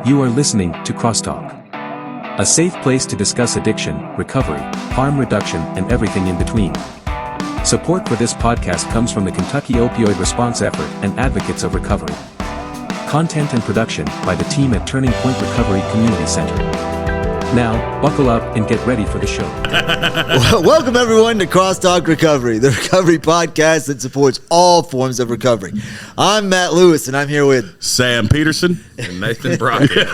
You are listening to CrossTalk, a safe place to discuss addiction, recovery, harm reduction, and everything in between. Support for this podcast comes from the Kentucky Opioid Response Effort and Advocates of Recovery. Content and production by the team at Turning Point Recovery Community Center. Now, buckle up and get ready for the show. Welcome, everyone, to CrossTalk Recovery, the recovery podcast that supports all forms of recovery. I'm Matt Lewis, and I'm here with Sam Peterson and Nathan Brockett.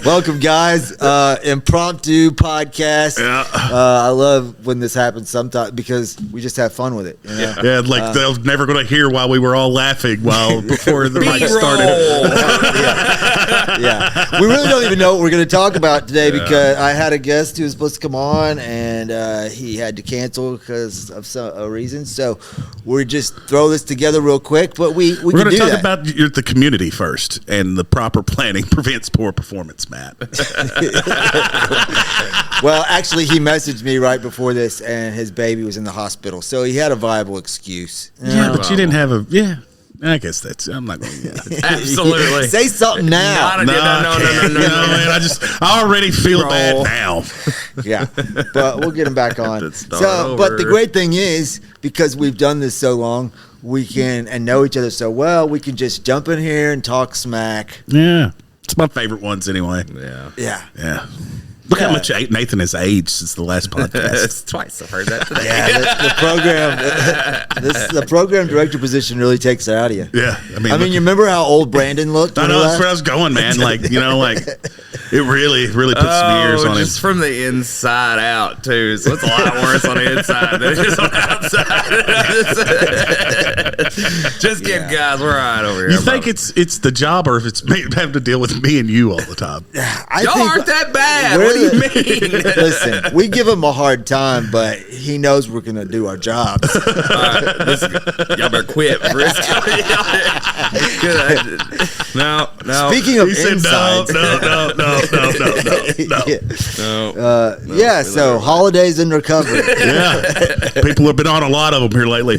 Welcome, guys. Impromptu podcast. Yeah. I love when this happens sometimes because we just have fun with it. You know? Yeah, like they're never going to hear why we were all laughing before the mic started. Yeah. We really don't even know what we're going to talk about today because I had a guest who was supposed to come on and he had to cancel because of a reason. So we just throw this together real quick, but we're going to talk about the community first, and the proper planning prevents poor performance, Matt. Well, actually, he messaged me right before this, and his baby was in the hospital, so he had a viable excuse. Yeah, but you didn't have a I guess I'm not going to. Absolutely. Say something now. No, man. I already feel bad now. Yeah, but we'll get him back on. But the great thing is, because we've done this so long, we can and know each other so well, we can just jump in here and talk smack. Yeah, it's my favorite ones anyway. Yeah. Look how much Nathan has aged since the last podcast. It's twice. I've heard that today. Yeah, the program director position really takes it out of you. Yeah, I mean, you remember how old Brandon looked? I know, that's where I was going, man. It really puts some years on him. Just from the inside out, too. So it's a lot worse on the inside than it is on the outside. Just kidding, guys. We're all right over here. You think it's the job, or if it's having to deal with me and you all the time? Y'all aren't that bad. What do you mean? Listen, we give him a hard time, but he knows we're going to do our jobs. Y'all better quit. No. Speaking of he said insides. No. So holidays in recovery. Yeah. People have been on a lot of them here lately.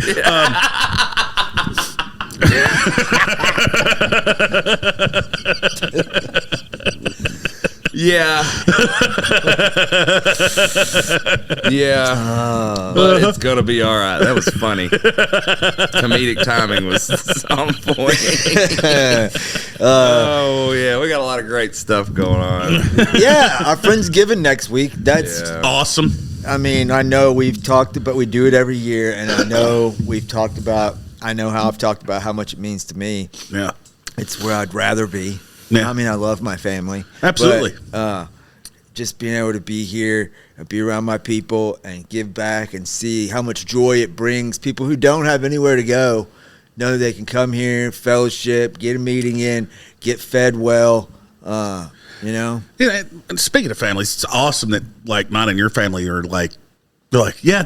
Yeah. But it's gonna be all right. That was funny. Comedic timing was on point. We got a lot of great stuff going on. Yeah, our Friendsgiving next week. That's awesome. I mean, I know we've talked, but we do it every year, and I know I know how I've talked about how much it means to me. Yeah, it's where I'd rather be. Yeah. I mean, I love my family. Absolutely. But, just being able to be here and be around my people and give back and see how much joy it brings. People who don't have anywhere to go know they can come here, fellowship, get a meeting in, get fed well, Yeah, and speaking of families, it's awesome that like mine and your family are just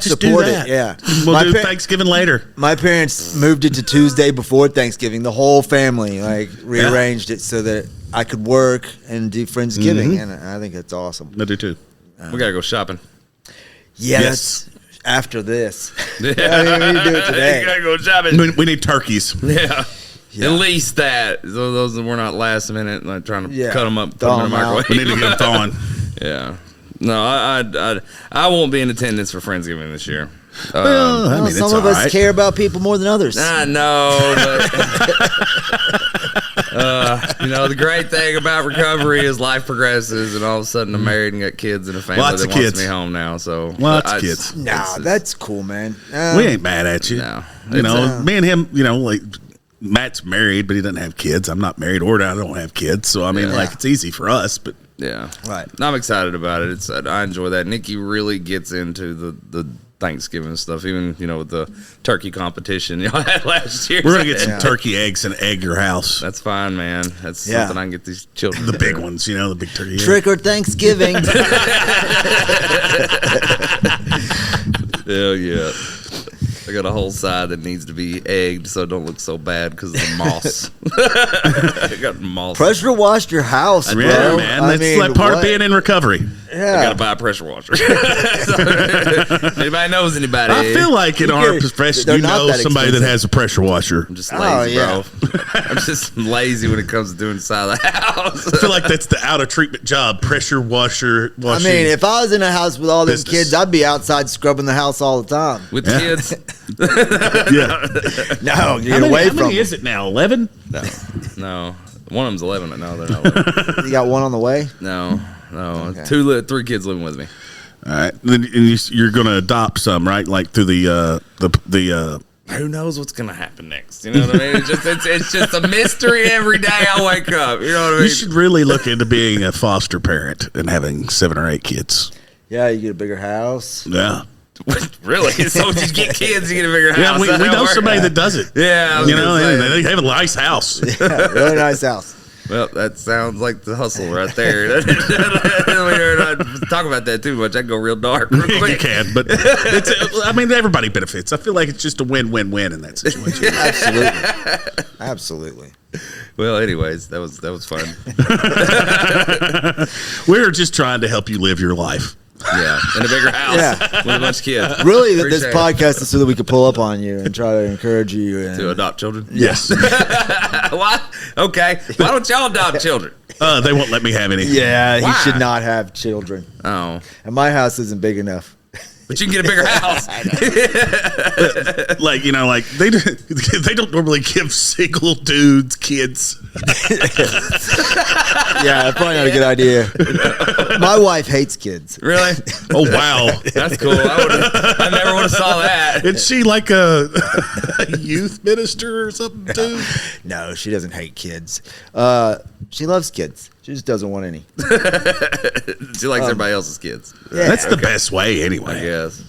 support do that. It, yeah. We'll do Thanksgiving later. My parents moved it to Tuesday before Thanksgiving. The whole family rearranged it so that I could work and do Friendsgiving, and I think that's awesome. I do too. We gotta go shopping. Yeah, yes. That's after this. Yeah. I mean, we do it today. We gotta go shopping. We need turkeys. Yeah. At least that. Those that were not last minute, like trying to cut them up, put them in the microwave. We need to get them thawing. Yeah. No, I won't be in attendance for Friendsgiving this year. Well, some of us care about people more than others. I know, but the great thing about recovery is life progresses, and all of a sudden I'm married and got kids and a family Lots that of wants kids. me home now. So lots of kids. No, that's cool, man. We ain't mad at you. No, me and him, Matt's married, but he doesn't have kids. I'm not married, or I don't have kids. So I mean, it's easy for us, but. Yeah, right. I'm excited about it. I enjoy that. Nikki really gets into the Thanksgiving stuff, even with the turkey competition y'all had last year. We're gonna get some turkey eggs and egg your house. That's fine, man. That's something I can get these children. The big ones, the big turkey. Trick or Thanksgiving. Hell yeah. I got a whole side that needs to be egged so it don't look so bad because of the moss. I got moss. Pressure washed your house, bro. Yeah, man. That's part of being in recovery. Yeah. I got to buy a pressure washer. Anybody knows anybody? I feel like in our profession, they're you not know that somebody that expensive. has a pressure washer. I'm just lazy, yeah. bro. I'm just lazy when it comes to doing inside the house. I feel like that's the out of treatment job. Pressure washer. I Washing. mean, if I was in a house with all these Business. kids, I'd be outside scrubbing the house all the time. With kids? yeah. No, get How away many from is it now? 11? No. One of them's 11, but no, they're not 11. them. You got one on the way? No. Okay. 3 kids living with me. All right. Then you're going to adopt some, right? Like through the Who knows what's gonna happen next? You know what I mean? It's just a mystery every day I wake up. You know what I mean? You should really look into being a foster parent and having 7 or 8 kids. Yeah, you get a bigger house. Yeah. Really? So you get kids, you get a bigger house. Yeah, we How's that know work? somebody that does it. Yeah, I was You know, gonna say. and they have a nice house. Yeah, really nice house. Well, that sounds like the hustle right there. We're not talking about that too much. I go real dark real You quick. can, but everybody benefits. I feel like it's just a win-win-win in that situation. Absolutely. Absolutely. Well, anyways, that was fun. We're just trying to help you live your life. Yeah, in a bigger house Yeah. with a bunch of kids. Really, this Appreciate it. podcast is so that we could pull up on you and try to encourage you. And, To adopt children. Yes. What? Okay. Why don't y'all adopt children? They won't let me have any. yeah, he Why? should not have children. Oh, And my house isn't big enough. but you can get a bigger house. Like, like they don't normally give single dudes kids. Yeah, probably not a good idea. My wife hates kids. Really? Oh, wow. That's cool. I never would have saw that. Is she like a youth minister or something, too? No, she doesn't hate kids. She loves kids. She just doesn't want any. She likes everybody else's kids. Yeah. That's the best way, I anyway. guess.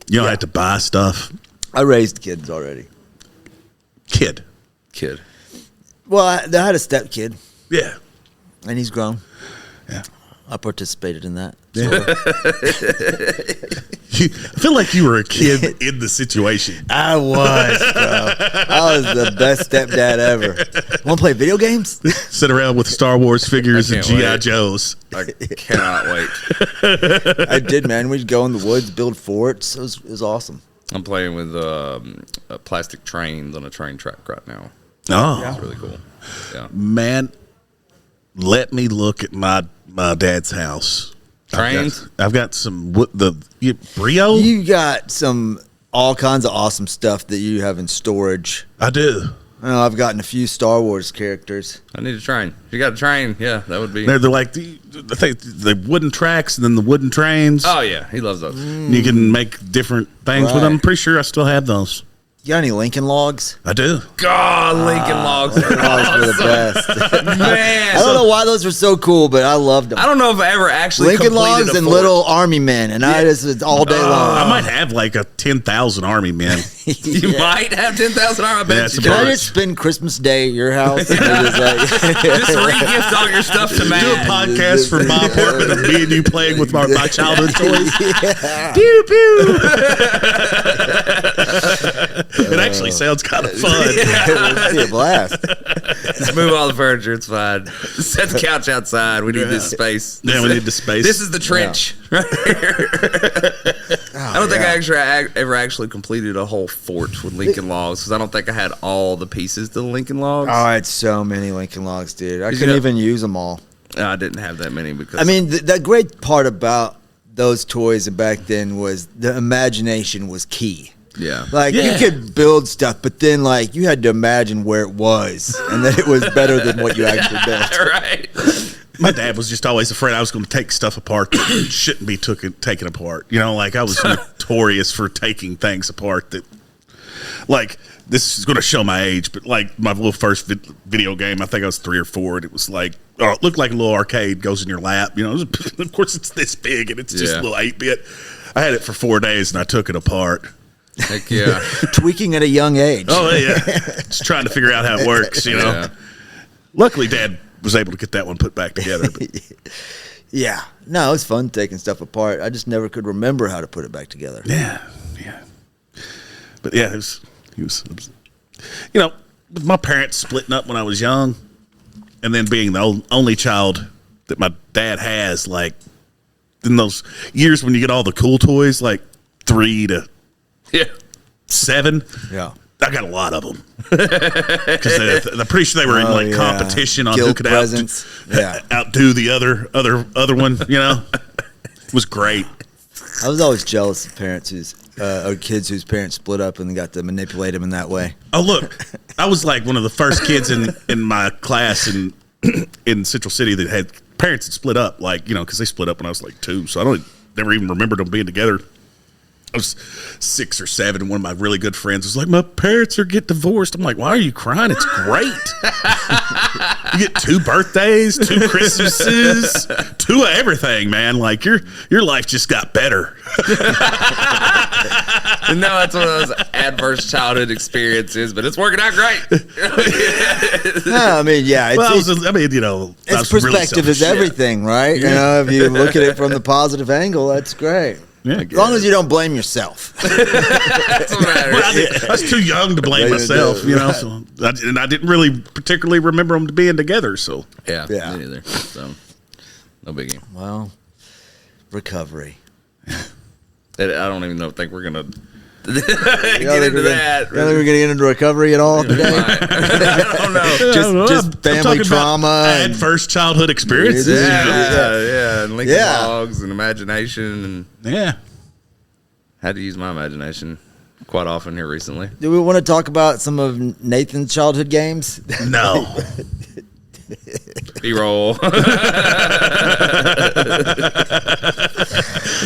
You don't have to buy stuff. I raised kids already. Kid. Kid. Well, I had a stepkid, Yeah. and he's grown. Yeah. I participated in that. I feel like you were a kid in the situation. I was, bro. I was the best stepdad ever. Want to play video games? Sit around with Star Wars figures I and can't G.I. wait. Joes. I cannot wait. I did, man. We'd go in the woods, build forts. It was awesome. I'm playing with plastic trains on a train track right now. Oh, It's really cool. Yeah. man. Let me look at my dad's house. Trains? I've got some Brio. You got all kinds of awesome stuff that you have in storage. I do. I've gotten a few Star Wars characters. I need a train. If you got a train, yeah, that would be. They're like the wooden tracks and then the wooden trains. Oh, yeah. He loves those. You can make different things with Right. them. I'm pretty sure I still have those. You got any Lincoln logs? I do. God, Lincoln Logs. Lincoln logs were the best. Man. I don't know why those were so cool, but I loved them. I don't know if I ever actually Lincoln completed logs a and fort. little army men, and I just it's all day long. I might have like a 10,000 army men. You might have 10,000 arm. I bet That's you a do. Can I bunch. just spend Christmas Day at your house? And just Just re-gift all your stuff to Do a Matt. podcast from my apartment of me and you playing with my childhood toys. yeah. Pew pew. It actually sounds kind of fun. It'd be a blast. Just move all the furniture. It's fine. Set the couch outside. We need this space. Yeah, we need the space. This is the trench right here. I don't think I ever actually completed a whole fort with Lincoln Logs because I don't think I had all the pieces to the Lincoln Logs. Oh, I had so many Lincoln Logs, dude. I You couldn't know- even use them all. I didn't have that many because I mean, the great part about those toys back then was the imagination was key. yeah. Like Yeah. you could build stuff, but then like you had to imagine where it was, and that it was better than what you actually built. Right. My dad was just always afraid I was going to take stuff apart that shouldn't be taken apart. You know, like I was notorious for taking things apart that, like, this is going to show my age, but like my little first video game, I think I was 3 or 4, and it was like, oh, it looked like a little arcade goes in your lap. You know, of course it's this big and it's just Yeah. a little 8-bit. I had it for 4 days and I took it apart. Heck yeah. Tweaking at a young age. Oh yeah, just trying to figure out how it works. You know, Yeah. luckily Dad was able to get that one put back together. But Yeah. No, it was fun taking stuff apart. I just never could remember how to put it back together. yeah. But yeah, it was, you know, with my parents splitting up when I was young, and then being the only child that my dad has, like, in those years when you get all the cool toys, like 3 to 7. Yeah. I got a lot of them. Because I'm pretty sure they were in, like, competition on Guild who could presents. outdo the other one, you know? It was great. I was always jealous of parents or kids whose parents split up and got to manipulate them in that way. Oh, look, I was like one of the first kids in my class in Central City that had parents that split up, like, you know, because they split up when I was like 2, so I never even remembered them being together. I was 6 or 7, and one of my really good friends was like, "My parents are getting divorced." I'm like, "Why are you crying? It's great. You get 2 birthdays, 2 Christmases, 2 of everything, man. Like your life just got better." No, that's one of those adverse childhood experiences, but it's working out great. No, I mean, yeah. You know, It's perspective is everything, right? You know, if you look at it from the positive angle, that's great. Yeah. As long as you don't blame yourself. That's what matters. I was too young to blame myself, you know. So I didn't really particularly remember them being together. So Yeah, Yeah. me neither. So no biggie. Well, recovery. I don't even think we're gonna You get don't into that. You don't think we're going to get into recovery at all today? I don't know. Just family trauma. And first childhood experiences. Yeah, and Lincoln Yeah. Logs and imagination, and Yeah. had to use my imagination quite often here recently. Do we want to talk about some of Nathan's childhood games? No. B-roll.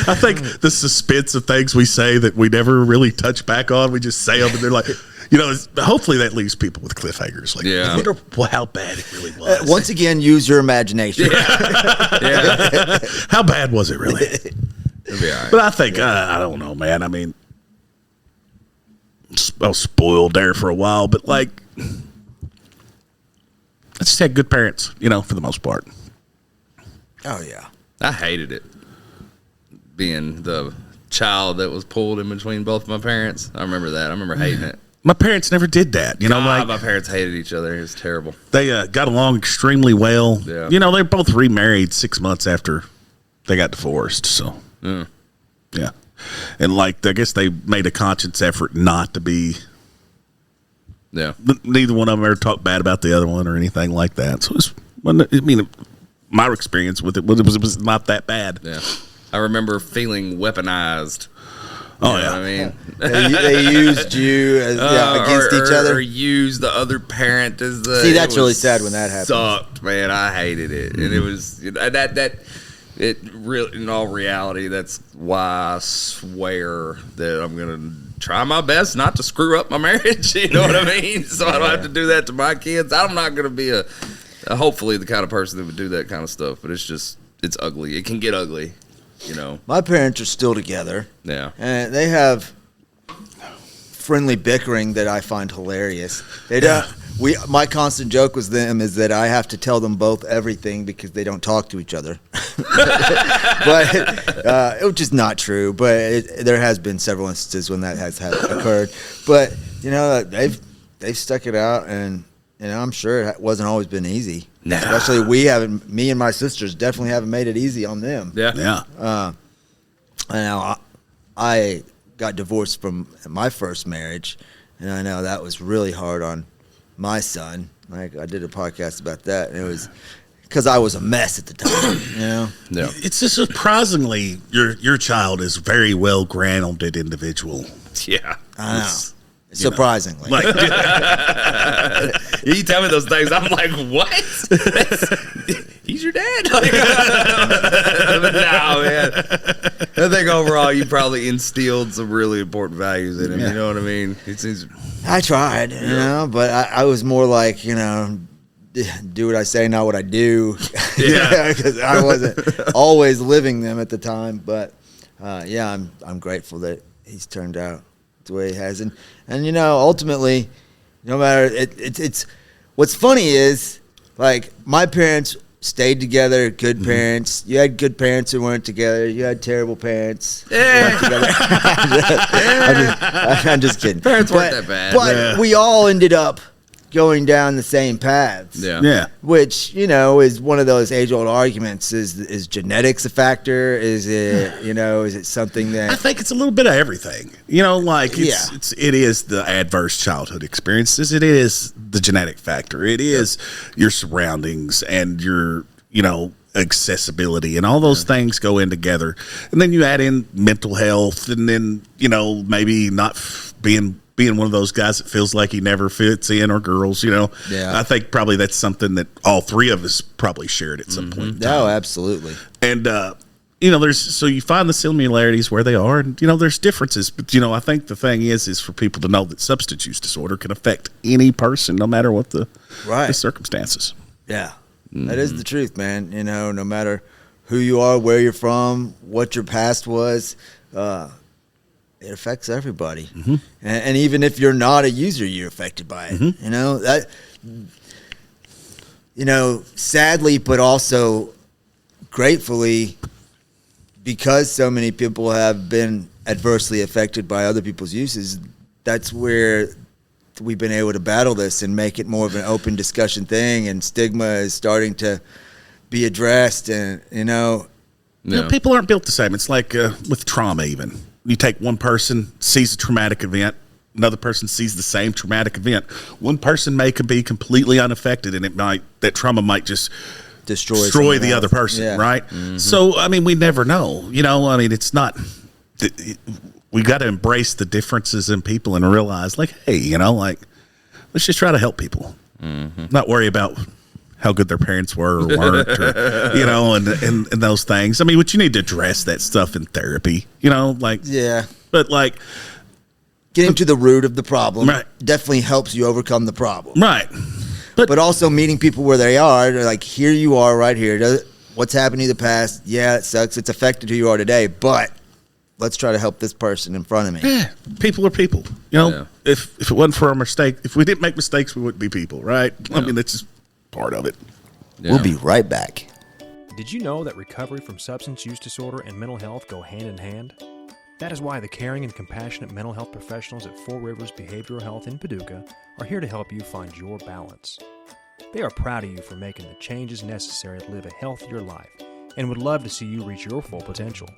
I think the suspense of things we say that we never really touch back on, we just say them and they're like, you know, hopefully that leaves people with cliffhangers. Like, Yeah. I wonder how bad it really was. Once again, use your imagination. Yeah. How bad was it really? It'll be all right. But I think, I don't know, man. I mean, I was spoiled there for a while, but like, I just had good parents, you know, for the most part. Oh, yeah. I hated it. Being the child that was pulled in between both my parents. I remember that. I remember hating it. My parents never did that, you know. God, like my parents hated each other. It was terrible. they got along extremely well. Yeah. You know, they both remarried 6 months after they got divorced. So yeah, and like I guess they made a conscious effort not to be. Yeah. Neither one of them ever talked bad about the other one or anything like that. So I mean, my experience with it was not that bad. Yeah. I remember feeling weaponized. Oh You know yeah, what I mean? They used you as, against each other. Or used the other parent as the. See, that's it really was sad when that happens. Sucked, man. I hated it, and it was it really. In all reality, that's why I swear that I'm gonna try my best not to screw up my marriage. You know what I mean? So I don't have to do that to my kids. I'm not gonna be hopefully the kind of person that would do that kind of stuff. But it's ugly. It can get ugly. You know. My parents are still together. Yeah. And they have friendly bickering that I find hilarious. They don't. My constant joke with them is that I have to tell them both everything because they don't talk to each other. But which is not true. But there has been several instances when that has occurred. But you know, they've stuck it out, and you know, I'm sure it wasn't always been easy. Nah. Especially me and my sisters definitely haven't made it easy on them. Yeah. Now, I got divorced from my first marriage, and I know that was really hard on my son. Like, I did a podcast about that, and it was because I was a mess at the time, you know? Yeah. it's just surprisingly your child is very well grounded individual. Yeah. I know. Surprisingly. Like, You tell me those things, I'm like, what? He's your dad? Like, but no, man. I think overall you probably instilled some really important values in him. Yeah. You know what I mean? It seems. I tried, you know, but I was more like, you know, do what I say, not what I do. Yeah. Because I wasn't always living them at the time. But yeah, I'm grateful that he's turned out the way he has, and you know, ultimately, no matter it's what's funny is like my parents stayed together, good parents. You had good parents who weren't together. You had terrible parents. Yeah. I'm just kidding. Parents weren't that bad. But we all ended up going down the same paths. Yeah. Which, is one of those age-old arguments. Is genetics a factor? Is it, is it something that... I think it's a little bit of everything. It is the adverse childhood experiences. It is the genetic factor. It is your surroundings and your, accessibility, and all those things go in together. And then you add in mental health, and then, maybe not being one of those guys that feels like he never fits in, or girls, Yeah. I think probably that's something that all three of us probably shared at some point in time. Oh, absolutely. And, so you find the similarities where they are, and, there's differences. But, I think the thing is for people to know that substance use disorder can affect any person, no matter what the circumstances. Yeah. That is the truth, man. No matter who you are, where you're from, what your past was, it affects everybody. And even if you're not a user, you're affected by it. Sadly, but also gratefully, because so many people have been adversely affected by other people's uses, that's where we've been able to battle this and make it more of an open discussion thing, and stigma is starting to be addressed. And people aren't built the same. It's like with trauma. Even you take one person, sees a traumatic event, another person sees the same traumatic event. One person may be completely unaffected, and that trauma might just destroy the other person, right? So we never know. It's not. We got to embrace the differences in people and realize, hey, let's just try to help people. Not worry about how good their parents were or weren't, or, and those things. But you need to address that stuff in therapy, But getting to the root of the problem definitely helps you overcome the problem. Right. But also meeting people where they are, they're here you are right here. What's happened in the past? Yeah, it sucks. It's affected who you are today, but let's try to help this person in front of me. Yeah, people are people. If it wasn't for our mistake, if we didn't make mistakes, we wouldn't be people, right? Yeah. That's just part of it. Yeah. We'll be right back. Did you know that recovery from substance use disorder and mental health go hand in hand? That is why the caring and compassionate mental health professionals at Four Rivers Behavioral Health in Paducah are here to help you find your balance. They are proud of you for making the changes necessary to live a healthier life and would love to see you reach your full potential.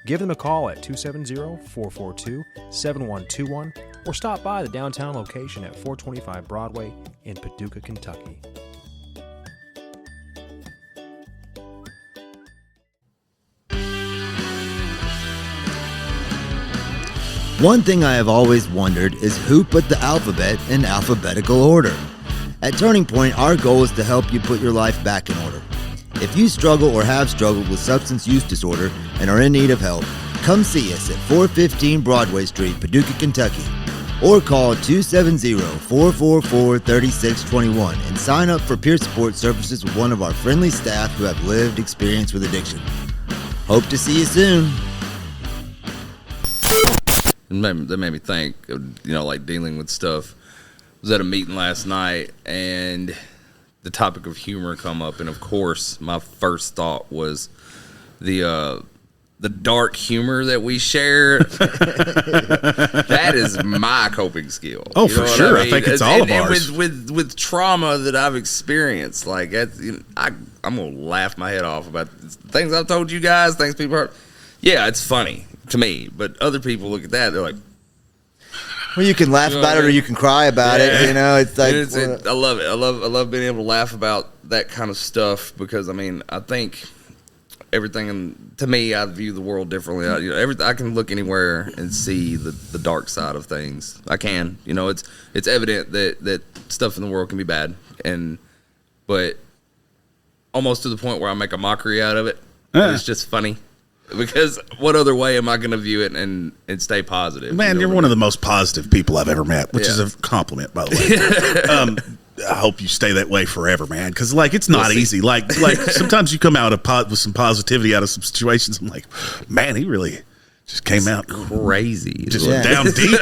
Give them a call at 270-442-7121 or stop by the downtown location at 425 Broadway in Paducah, Kentucky. One thing I have always wondered is who put the alphabet in alphabetical order. At Turning Point, our goal is to help you put your life back in order. If you struggle or have struggled with substance use disorder and are in need of help, come see us at 415 Broadway Street, Paducah, Kentucky, or call 270-444-3621 and sign up for peer support services with one of our friendly staff who have lived experience with addiction. Hope to see you soon. That made me think, dealing with stuff. I was at a meeting last night, and the topic of humor come up, and of course, my first thought was the dark humor that we share. That is my coping skill. Oh, for sure. I think it's all of ours. And with trauma that I've experienced, I'm gonna laugh my head off about things I've told you guys, things people heard. Yeah, it's funny to me, but other people look at that, they're like, well, you can laugh about it or you can cry about it. It's like I love it. I love being able to laugh about that kind of stuff because I think everything to me, I view the world differently. I can look anywhere and see the dark side of things. I can. It's evident that stuff in the world can be bad, but almost to the point where I make a mockery out of it. It's just funny. Because what other way am I going to view it and stay positive? Man, you're one of the most positive people I've ever met, which is a compliment, by the way. I hope you stay that way forever, man. Because it's not easy. Like sometimes you come out with some positivity out of some situations. I'm like, man, he really just came out crazy, just down deep.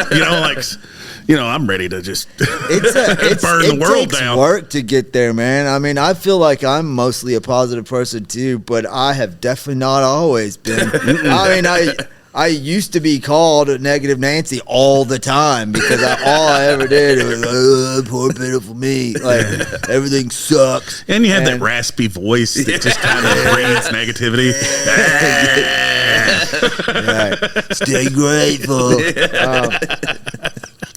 I'm ready to just burn the world down. It takes work to get there, man. I feel like I'm mostly a positive person too, but I have definitely not always been. I used to be called a negative Nancy all the time because all I ever did was poor pitiful me. Like everything sucks. And you had that raspy voice that just kind of breeds negativity. Right. Stay grateful.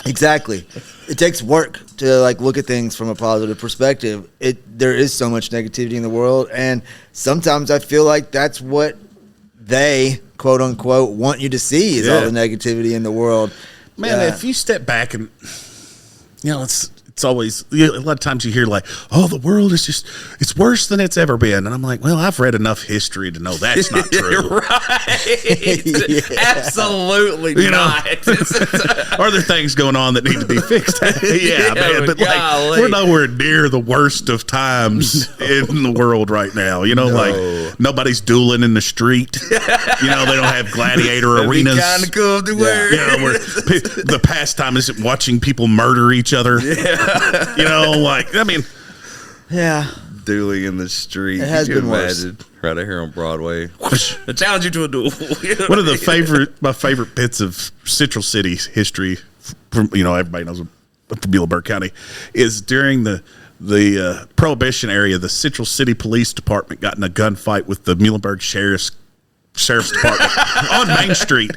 Exactly. It takes work to like look at things from a positive perspective. There is so much negativity in the world, and sometimes I feel like that's what they, quote unquote, want you to see is all the negativity in the world. Man, if you step back and, it's always, a lot of times you hear like, oh, the world is just, it's worse than it's ever been. And I'm like, well, I've read enough history to know that's not true. Right. Absolutely not. Are there things going on that need to be fixed? Yeah, man. But like, we're nowhere near the worst of times in the world right now. Like nobody's dueling in the street. They don't have gladiator arenas. Kind of cool to wear. Where the pastime isn't watching people murder each other. Yeah. Yeah. Dueling in the street. It has been worse. Right here on Broadway. I challenge you to a duel. One of my favorite bits of Central City's history, from everybody knows from Muhlenberg County, is during the Prohibition era, the Central City Police Department got in a gunfight with the Muhlenberg Sheriff's Department on Main Street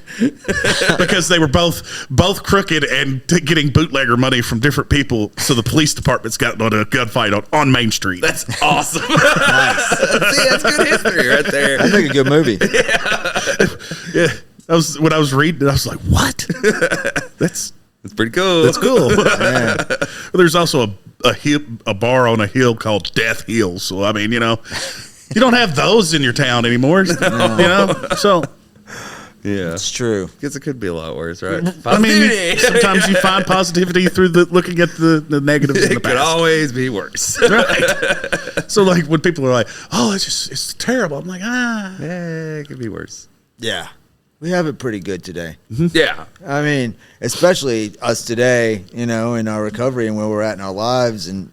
because they were both crooked and getting bootlegger money from different people. So the police department's got on a gunfight on Main Street. That's awesome. Nice. See, that's good history right there. That's like a good movie. Yeah. When I was reading it, I was like, what? That's pretty cool. That's cool. Yeah. There's also a bar on a hill called Death Hill. So, you don't have those in your town anymore, So, yeah, it's true. Because it could be a lot worse, right? Sometimes you find positivity through looking at the negatives in the past. It could always be worse, right? So, like when people are like, "Oh, it's terrible," I'm like, yeah, it could be worse. Yeah, we have it pretty good today. Yeah, especially us today, in our recovery and where we're at in our lives, and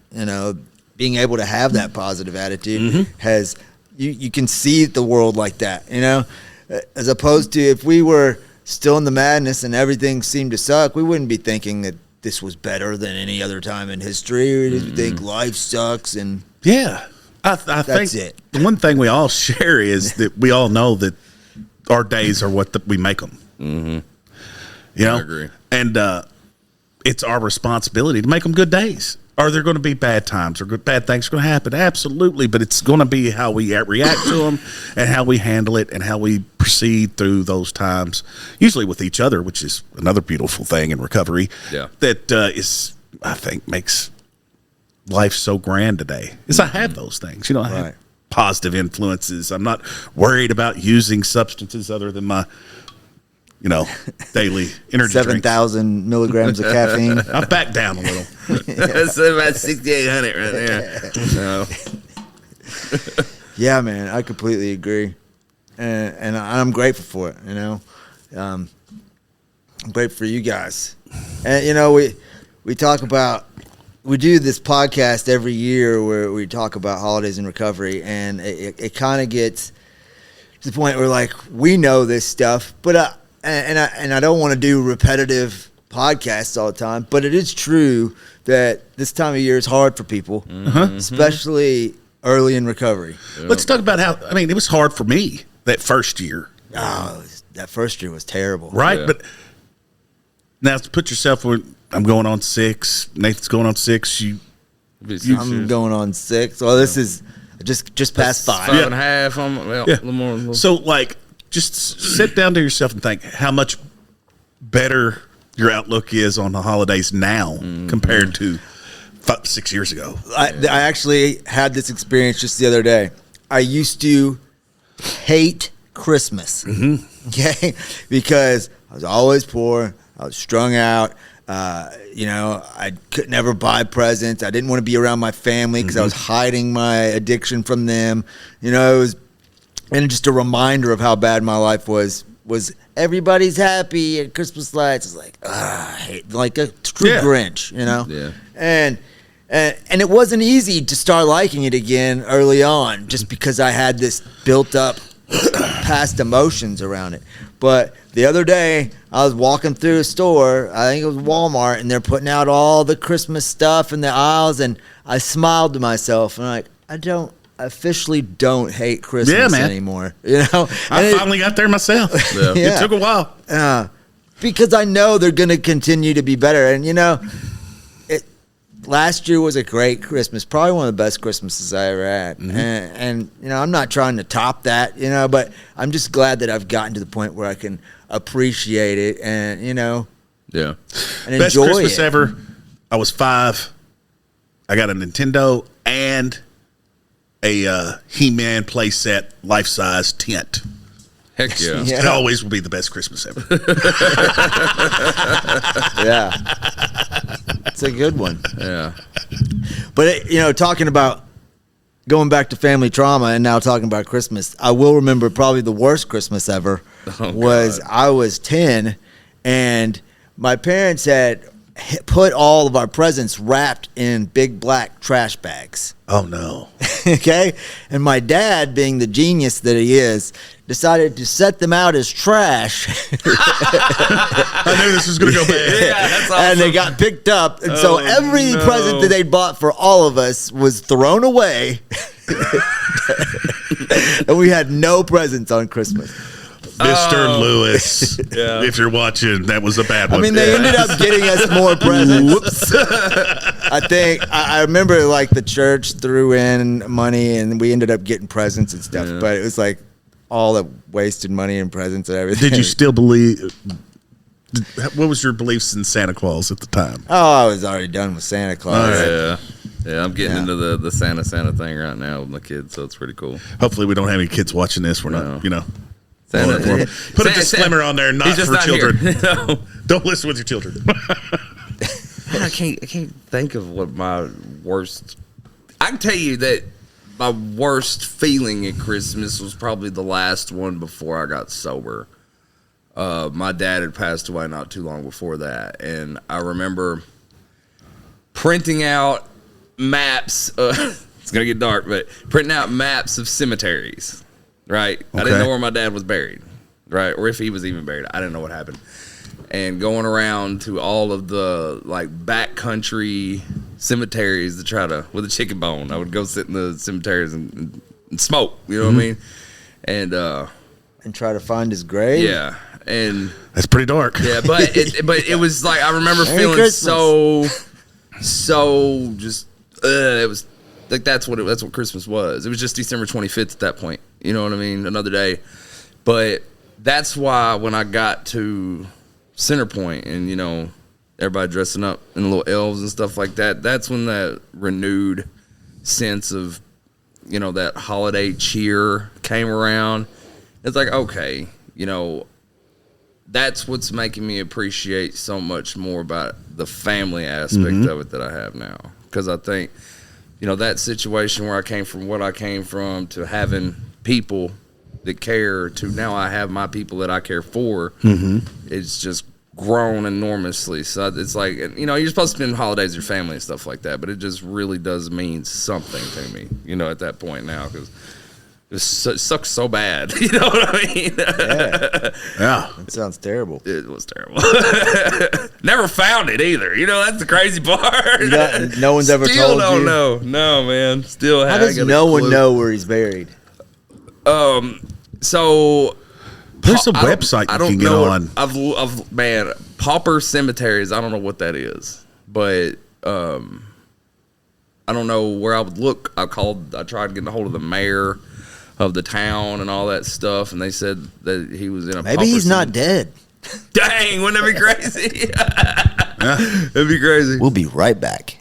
being able to have that positive attitude has you can see the world like that, as opposed to if we were still in the madness and everything seemed to suck, we wouldn't be thinking that this was better than any other time in history. We just think life sucks and I think it. The one thing we all share is that we all know that our days are what we make them. I agree, and it's our responsibility to make them good days. Are there going to be bad times or bad things going to happen? Absolutely. But it's going to be how we react to them and how we handle it and how we proceed through those times, usually with each other, which is another beautiful thing in recovery. Yeah. That I think, makes life so grand today is I have those things. I have positive influences. I'm not worried about using substances other than my daily energy 7,000 milligrams of caffeine. I back down a little. That's about 6,800 right there. No. Yeah, man, I completely agree, and I'm grateful for it. I'm grateful for you guys, and we talk about. We do this podcast every year where we talk about holidays and recovery, and it kind of gets to the point where like we know this stuff, but I don't want to do repetitive podcasts all the time, but it is true that this time of year is hard for people, especially early in recovery. Let's talk about how, it was hard for me that first year. Oh, that first year was terrible. Right? Yeah. But now put yourself where I'm going on 6, Nathan's going on 6, I'm going on 6. Well, this is just past 5. 5.5. A little more. So, just sit down to yourself and think how much better your outlook is on the holidays now compared to 6 years ago. I actually had this experience just the other day. I used to hate Christmas, okay, because I was always poor. I was strung out. I could never buy presents. I didn't want to be around my family because I was hiding my addiction from them. It was. And just a reminder of how bad my life was everybody's happy at Christmas lights. It's like, I hate, like a true Grinch, Yeah. And it wasn't easy to start liking it again early on, just because I had this built up past emotions around it. But the other day, I was walking through a store, I think it was Walmart, and they're putting out all the Christmas stuff in the aisles, and I smiled to myself, and I'm like, I officially don't hate Christmas anymore. You know? I finally got there myself. Yeah. It took a while. Because I know they're going to continue to be better. And, you know, last year was a great Christmas, probably one of the best Christmases I ever had. Mm-hmm. And, you know, I'm not trying to top that, you know, but I'm just glad that I've gotten to the point where I can appreciate it and, you know, and best enjoy Christmas it. ever. I was 5. I got a Nintendo and a He-Man playset life-size tent. Heck yeah. It always will be the best Christmas ever. Yeah. It's a good one. Yeah. But, you know, talking about going back to family trauma and now talking about Christmas, I will remember probably the worst Christmas ever was I was 10 and my parents had put all of our presents wrapped in big black trash bags. Oh, no. Okay? And my dad, being the genius that he is, decided to set them out as trash. I knew this was going to go bad. Yeah, that's awesome. And they got picked up. And so every present that they bought for all of us was thrown away. And we had no presents on Christmas. Mr. Lewis, if you're watching, that was a bad one. I mean, they ended up getting us more presents. Whoops. I think, I remember like the church threw in money and we ended up getting presents and stuff. Yeah. But it was like all the wasted money and presents and everything. Did you still believe? What was your beliefs in Santa Claus at the time? Oh, I was already done with Santa Claus. Right. Yeah, I'm getting into the Santa thing right now with my kids, so it's pretty cool. Hopefully, we don't have any kids watching this. We're not, you know. Santa, put a disclaimer on there, not for children. No. Don't listen with your children. I can't think of what my worst. I can tell you that my worst feeling at Christmas was probably the last one before I got sober. My dad had passed away not too long before that, and I remember printing out maps. It's gonna get dark, but printing out maps of cemeteries. Right, okay. I didn't know where my dad was buried, right, or if he was even buried. I didn't know what happened. And going around to all of the like backcountry cemeteries to try to with a chicken bone. I would go sit in the cemeteries and smoke. You know what I mean? And try to find his grave. Yeah, and that's pretty dark. Yeah, but it was like I remember feeling Christmas. so just it was. Like that's what Christmas was. It was just December 25th at that point. You know what I mean? Another day. But that's why when I got to Center Point and, you know, everybody dressing up in little elves and stuff like that, that's when that renewed sense of, you know, that holiday cheer came around. It's like, okay, you know, that's what's making me appreciate so much more about the family aspect of it that I have now. Because I think, you know, that situation where I came from, what I came from, to having people that care, to now I have my people that I care for, it's just grown enormously. So it's like, you know, you're supposed to spend holidays with your family and stuff like that, but it just really does mean something to me, you know, at that point now, because it sucks so bad. You know what I mean? Yeah. That sounds terrible. It was terrible. Never found it either. You know, that's the crazy part. No one's ever Still told you? don't know. No, man. Still How does no one know where he's buried? So there's a website you can get on. Man, pauper cemeteries, I don't know what that is. But I don't know where I would look. I tried getting a hold of the mayor of the town and all that stuff, and they said that he was in a maybe he's not dead. Dang, wouldn't that be crazy? That'd be crazy. We'll be right back.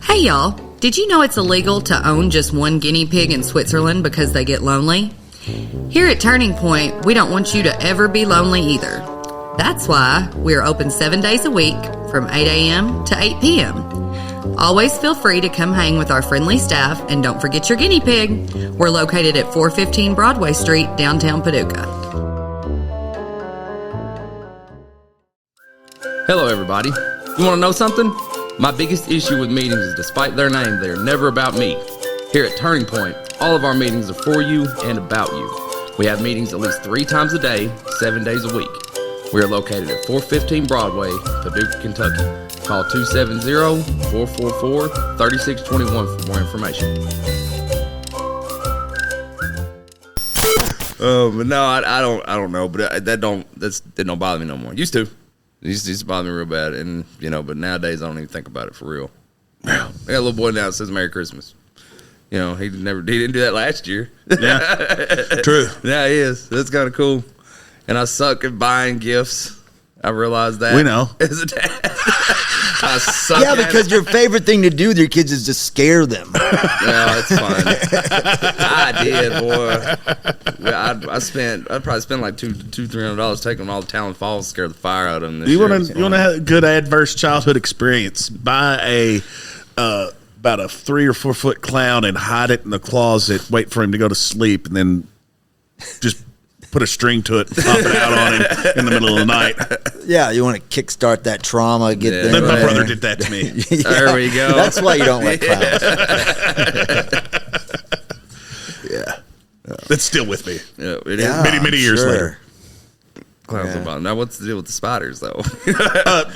Hey y'all, did you know it's illegal to own just one guinea pig in Switzerland because they get lonely? Here at Turning Point, we don't want you to ever be lonely either. That's why we're open 7 days a week from 8 a.m. to 8 p.m. Always feel free to come hang with our friendly staff, and don't forget your guinea pig. We're located at 415 Broadway Street, downtown Paducah. Hello, everybody. You want to know something? My biggest issue with meetings is, despite their name, they are never about me. Here at Turning Point, all of our meetings are for you and about you. We have meetings at least 3 times a day, 7 days a week. We are located at 415 Broadway, Paducah, Kentucky. Call 270-444-3621 for more information. But no, I don't know. But that don't bother me no more. Used to bother me real bad, and but nowadays I don't even think about it for real. I got a little boy now that says Merry Christmas. He didn't do that last year. Yeah, true. Yeah, he is. That's kind of cool. And I suck at buying gifts. I realized that. We know. As a dad. I suck Yeah, at because it. your favorite thing to do with your kids is just scare them. No, it's fine. I did, boy. I'd probably spend like $200-$300 taking them all to Talon Falls to scare the fire out of them. You want to have a good adverse childhood experience? Buy a about a 3 or 4 foot clown and hide it in the closet. Wait for him to go to sleep, and then just put a string to it, and pop it out on him in the middle of the night. Yeah, you want to kickstart that trauma. Then my brother did that to me. There we go. That's why you don't like clowns. Yeah, that's still with me. Yeah, it is. Yeah, many years sure. later. Clowns are fun. Now, what's the deal with the spiders, though?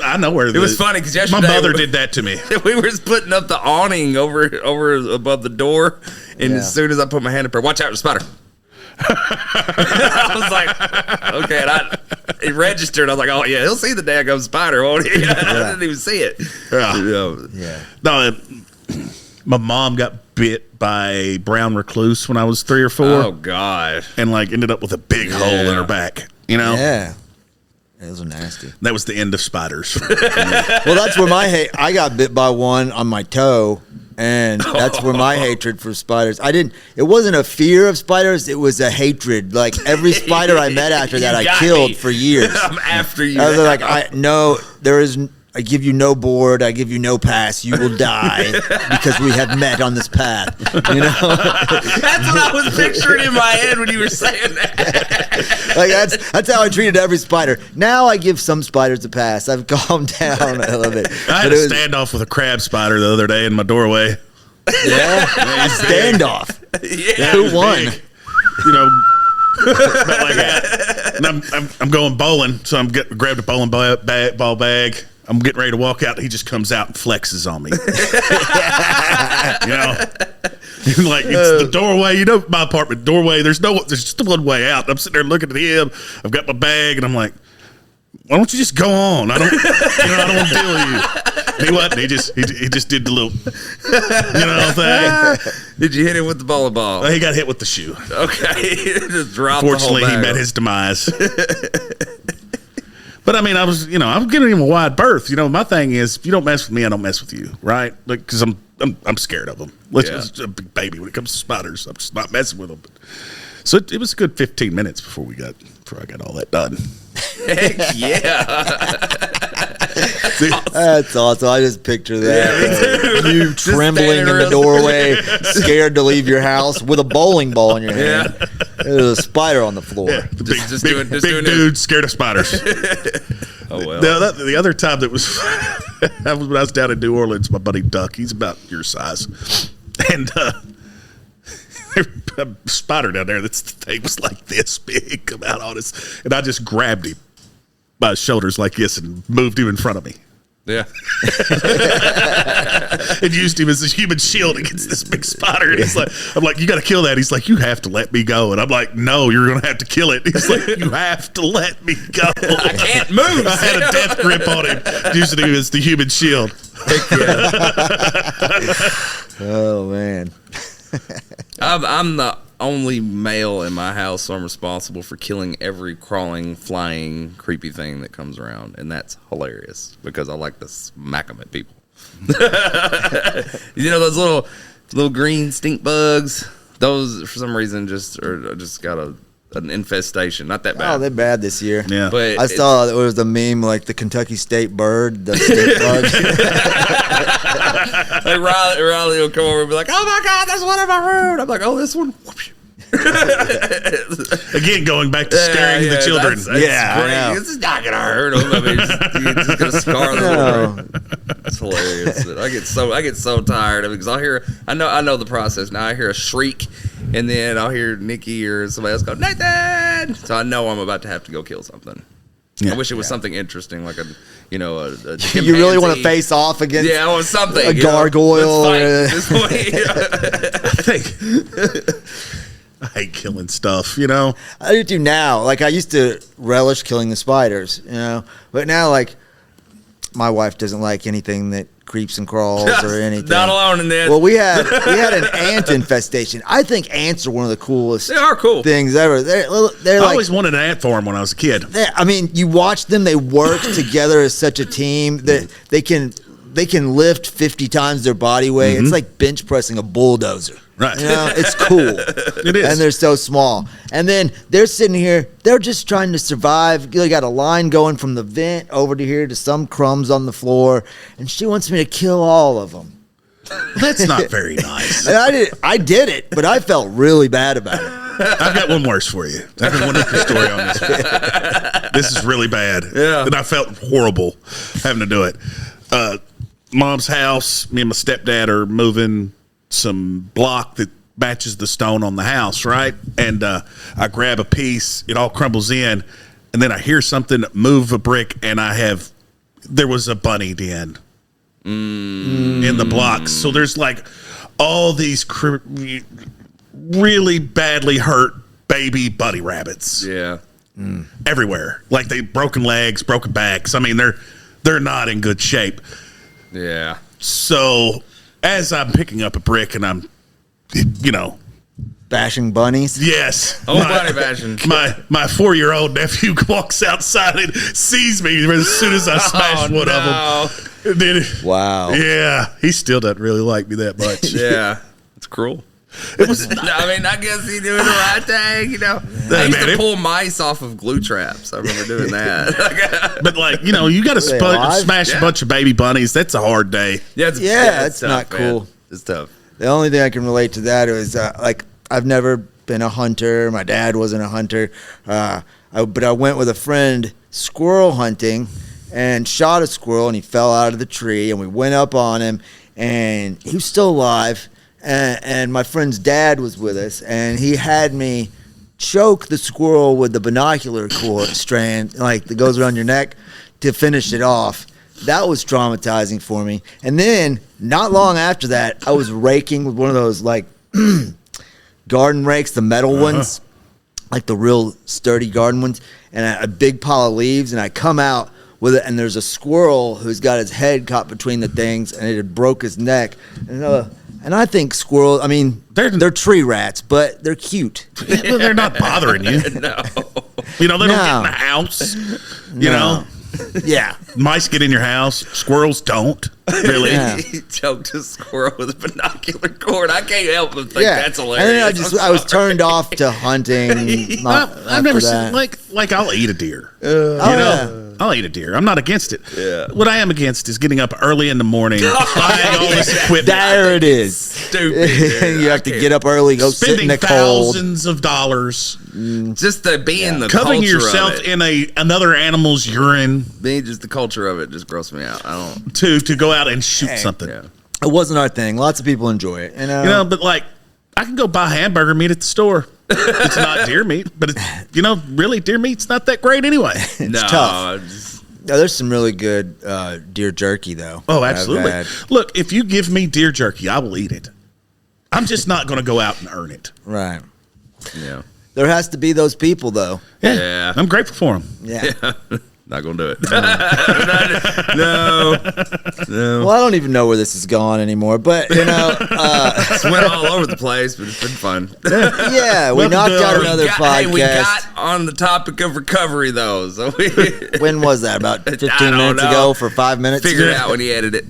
I know where It was funny because yesterday my mother did that to me. We were just putting up the awning over above the door, and as soon as I put my hand up there, watch out, the spider. I was like, okay, and it registered. I was like, oh yeah, he'll see the daggum spider, won't he? I didn't even see it. Yeah. No, my mom got bit by a brown recluse when I was 3 or 4. Oh god, and ended up with a big hole in her back. Yeah. Those are nasty. That was the end of spiders. Well, that's where I got bit by one on my toe, and that's where my hatred for spiders. It wasn't a fear of spiders, it was a hatred. Like every spider I met after that, I killed for years. I'm after you. I was like, I give you no board. I give you no pass. You will die because we have met on this path. That's what I was picturing in my head when you were saying that. Like that's how I treated every spider. Now I give some spiders a pass. I've calmed down a little bit. I had a standoff with a crab spider the other day in my doorway. Yeah, a standoff. Yeah. Who won? Big. About like that. And I'm going bowling, so grabbed a bowling ball bag. I'm getting ready to walk out. He just comes out and flexes on me. Like it's the doorway. My apartment doorway. There's just one way out. I'm sitting there looking at him. I've got my bag, and I'm like, why don't you just go on? I don't want to deal with you. And he wasn't. He just did the little, thing. Did you hit him with the bowling ball? He got hit with the shoe. Okay, just dropped. Fortunately, he met his demise. But I mean, I was giving him a wide berth. My thing is, if you don't mess with me, I don't mess with you, right? Like, because I'm scared of them. It's a big baby when it comes to spiders. I'm just not messing with them. So it was a good 15 minutes before I got all that done. Heck yeah. That's awesome. I just picture that. You trembling in the doorway, scared to leave your house with a bowling ball in your hand. There's a spider on the floor. Yeah, the big doing dude scared of spiders. Oh well. The other time that was when I was down in New Orleans, my buddy Duck, he's about your size, and a spider down there. The thing was like this big, come out on us, and I just grabbed him by his shoulders like this and moved him in front of me. Yeah. And used him as a human shield against this big spider. And I'm like, you got to kill that. He's like, you have to let me go. And I'm like, no, you're going to have to kill it. He's like, you have to let me go. I can't move. I had a death grip on him, using him as the human shield. Oh man. I'm the only male in my house, so I'm responsible for killing every crawling, flying, creepy thing that comes around, and that's hilarious because I like to smack them at people. Those little green stink bugs. Those for some reason just got an infestation. Not that bad. Oh, they're bad this year. Yeah, but I saw it was a meme like the Kentucky State bird, the stink bug. Like Riley will come over and be like, "Oh my God, there's one in my room." I'm like, "Oh, this one." Again, going back to scaring the children. That's great. This is not gonna hurt them. I mean, it's just gonna scar them. It's hilarious. I get so tired of it because I know the process now. I hear a shriek, and then I'll hear Nikki or somebody else go Nathan. So I know I'm about to have to go kill something. Yeah. I wish it was something interesting, like a You really want to face off against I want something a gargoyle. I hate killing stuff, I do too now. Like I used to relish killing the spiders, but now like my wife doesn't like anything that creeps and crawls or anything. Not alone in this. Well, we had an ant infestation. I think ants are one of the coolest. They are cool things ever. They're I like, always wanted an ant farm when I was a kid. I mean, you watch them; they work together as such a team that they can lift 50 times their body weight. It's like bench pressing a bulldozer. Right. It's cool. It is. And they're so small. And then they're sitting here, they're just trying to survive. They got a line going from the vent over to here to some crumbs on the floor. And she wants me to kill all of them. That's not very nice. And I did it, but I felt really bad about it. I've got one worse for you. I have one different story on this one. This is really bad. Yeah. And I felt horrible having to do it. Mom's house, me and my stepdad are moving some block that matches the stone on the house, right? And I grab a piece, it all crumbles in, and then I hear something move a brick, and there was a bunny den in the block. So there's like all these really badly hurt baby bunny rabbits. Yeah. Everywhere. Like they broken legs, broken backs. I mean, they're not in good shape. Yeah. So as I'm picking up a brick and I'm, Bashing bunnies? yes. Oh, bunny bashing. My 4-year-old nephew walks outside and sees me as soon as I smash one of them. And then, Wow. yeah, he still doesn't really like me that much. Yeah. It's cruel. It was I guess he's doing the right thing, I used to pull mice off of glue traps. I remember doing that. but you got to smash a bunch of baby bunnies. That's a hard day. It's not tough, cool. Man. It's tough. The only thing I can relate to that is I've never been a hunter. My dad wasn't a hunter. But I went with a friend squirrel hunting and shot a squirrel, and he fell out of the tree, and we went up on him, and he was still alive. And my friend's dad was with us, and he had me choke the squirrel with the binocular cord strand, like that goes around your neck, to finish it off. That was traumatizing for me. And then, not long after that, I was raking with one of those, like, garden rakes, the metal ones, like the real sturdy garden ones, and a big pile of leaves, and I come out with it, and there's a squirrel who's got his head caught between the things, and it had broke his neck. And I think squirrels, I mean, they're tree rats, but they're cute. Well, they're not bothering you. No. They don't get in the house. You know? Yeah. Mice get in your house. Squirrels don't. Really? Yeah. He choked a squirrel with a binocular cord. I can't help but think that's hilarious. And then I was turned off to hunting. I've never seen, like I'll eat a deer. I'll eat a deer. I'm not against it. Yeah. What I am against is getting up early in the morning, buying all this equipment. There it is. Stupid. Dude. You have to get up early, go sit in Spending the cold. thousands of dollars. Just the being the Covering culture yourself of it. in another animal's urine Being just the culture of it just grosses me out. I don't. to go out and shoot something. Yeah. It wasn't our thing. Lots of people enjoy it. But like, I can go buy hamburger meat at the store. It's not deer meat, but it's, really deer meat's not that great anyway. It's tough. No, there's some really good deer jerky, though. Oh, I've absolutely. had. Look, if you give me deer jerky, I will eat it. I'm just not going to go out and earn it. Right. Yeah. There has to be those people, though. Yeah. I'm grateful for them. Yeah. Not gonna do it. No. Well, I don't even know where this is gone anymore, but It's went all over the place, but it's been fun. yeah, we knocked out another podcast. Hey, we got on the topic of recovery though. So When was that? About 15 I don't minutes know. ago for 5 minutes? Figure it out when you edit it.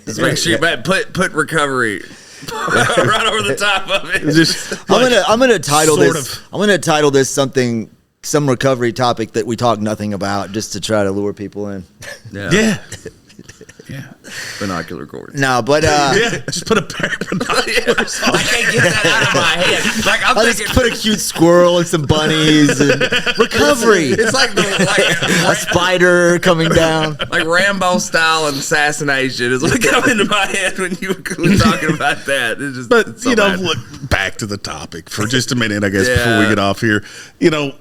Just make sure you put recovery right over the top of it. I'm gonna title sort this. of. I'm gonna title this some recovery topic that we talk nothing about, just to try to lure people in. Yeah. Yeah. Binocular cords. No, but Yeah, just put a pair of binoculars on. I can't get that out of my head. Like I'm I'll thinking, just put a cute squirrel and some bunnies and recovery. it's like A spider coming down. like Rambo style assassination is what come into my head when you were talking about that. It's just, But, it's so you know, bad. look, back to the topic for just a minute, I guess, Yeah. before we get off here. You know,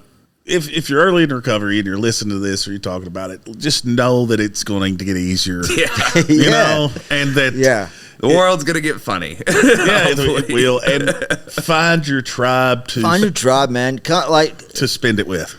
if you're early in recovery and you're listening to this or you're talking about it, just know that it's going to get easier. Yeah. You Yeah. know, and that Yeah. The world's gonna get funny. yeah, it will. And find your tribe Find your tribe, man. Like, to spend it with.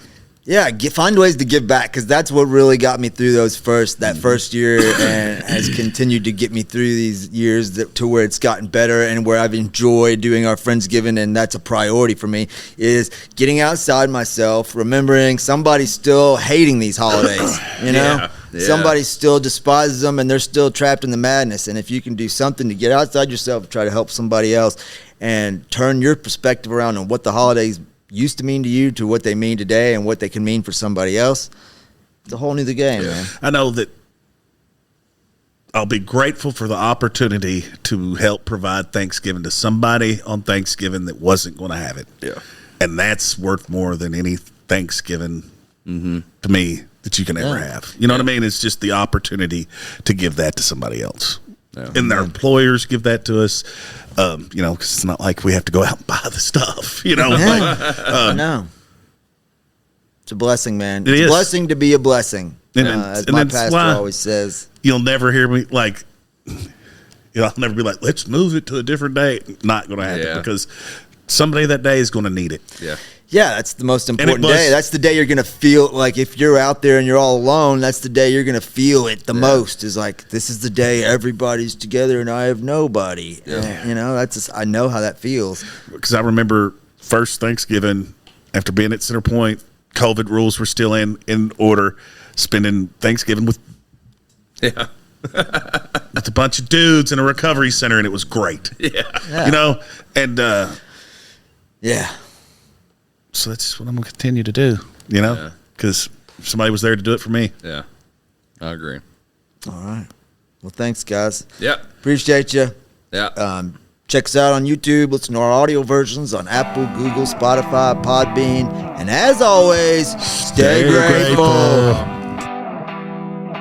yeah, find ways to give back, because that's what really got me through that first year, and has continued to get me through these years to where it's gotten better, and where I've enjoyed doing our Friendsgiving, and that's a priority for me, is getting outside myself, remembering somebody's still hating these holidays, you know? Yeah, yeah. Somebody still despises them, and they're still trapped in the madness, and if you can do something to get outside yourself, try to help somebody else, and turn your perspective around on what the holidays used to mean to you to what they mean today and what they can mean for somebody else, it's a whole new game, man. I know that I'll be grateful for the opportunity to help provide Thanksgiving to somebody on Thanksgiving that wasn't going to have it. Yeah. And that's worth more than any Thanksgiving to me that you can ever have. You know what I mean? It's just the opportunity to give that to somebody else. Yeah. And their employers give that to us, you know, because it's not like we have to go out and buy the stuff, you know. Yeah. I know. It's a blessing, man. It It's is. a blessing to be a blessing, And as and my that's pastor why always says. You'll never hear me like, you know, I'll never be like, let's move it to a different day. Not going to happen Yeah. because somebody that day is going to need it. Yeah. Yeah, that's the most important was- day. That's the day you're going to feel, like, if you're out there and you're all alone, that's the day you're going to feel it the most, is like, this is the day everybody's together and I have nobody. And, you know, that's just, I know how that feels. Because I remember first Thanksgiving, after being at Center Point, COVID rules were still in order, spending Thanksgiving with Yeah. a bunch of dudes in a recovery center, and it was great. Yeah. You know, and Yeah. so that's what I'm going to continue to do, you know, because somebody was there to do it for me. Yeah. I agree. All right. Well, thanks, guys. Yeah. Appreciate you. Yeah. Check us out on YouTube. Listen to our audio versions on Apple, Google, Spotify, Podbean. And as always, stay grateful.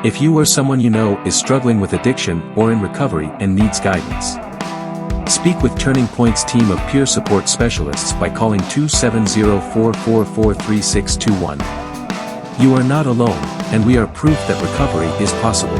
If you or someone you know is struggling with addiction or in recovery and needs guidance, speak with Turning Point's team of peer support specialists by calling 270-444-3621. You are not alone, and we are proof that recovery is possible.